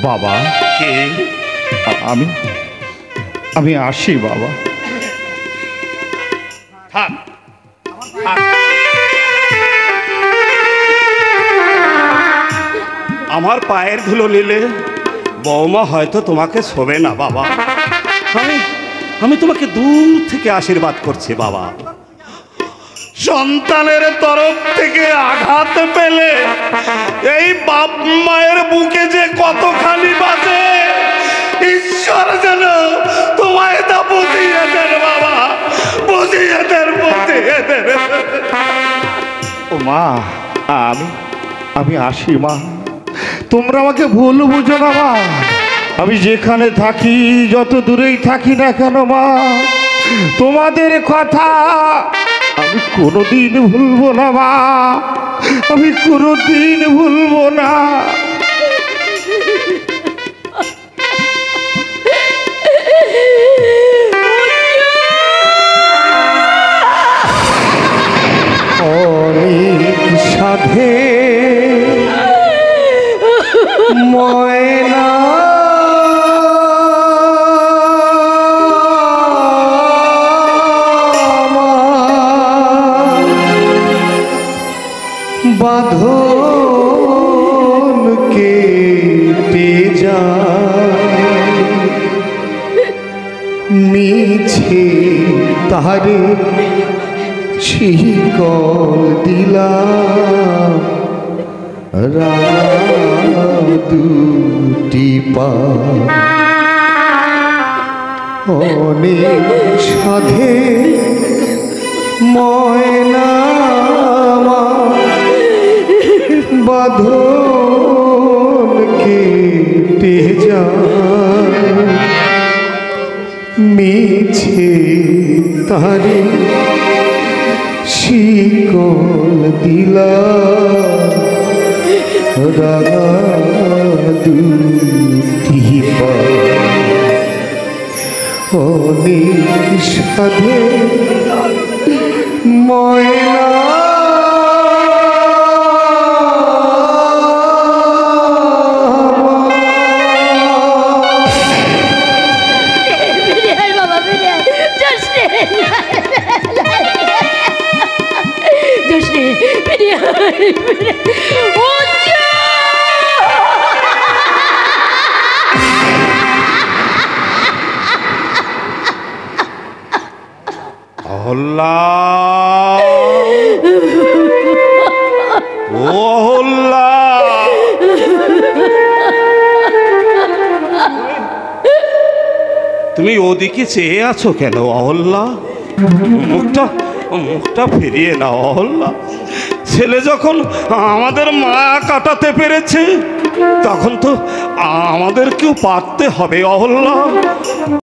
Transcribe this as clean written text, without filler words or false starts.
বাবা কে? আমি আমি আসি বাবা। থাক থাক। আমার পায়ের ধুলো নিলে বৌমা হয়তো তোমাকে শোবে না বাবা। আমি তোমাকে দূর থেকে আশীর্বাদ করছি বাবা। সন্তানের তরফ থেকে আঘাত পেলে এই বাপ মায়ের বুকে যে কতখানি বাজে, ঈশ্বর যেন তোমায় তা বুঝিয়ে দেন বাবা, বুঝিয়ে দেন, বুঝিয়ে দেন। ও মা, আমি আসি মা। তোমরা আমাকে ভুল বুঝো না মা। আমি যেখানে থাকি, যত দূরেই থাকি না কেন মা, তোমাদের কথা আমি কোনোদিন ভুলবো না মা। আমি কোনোদিন ভুলবো না। অনেক সাধে ময়না বাঁধন কেটে যায়, মিছে তারে শিকল দিলাম, দুটি পা অনেক সাধে ময়না বাঁধন কেটে যায়, মিছে তারে শিকল দিলা, দুটি পা অনেক সাধে ময়না অহল্লা, ও অহল্লা, তুমি ওদিকে চেয়ে আছো কেন অহল্লা? মুখটা ফিরিয়ে নাও অহল্লা। ছেলে যখন আমাদের মা কাটাতে পেরেছে, তখন তো আমাদেরকেও পারতে হবে অহল্লা।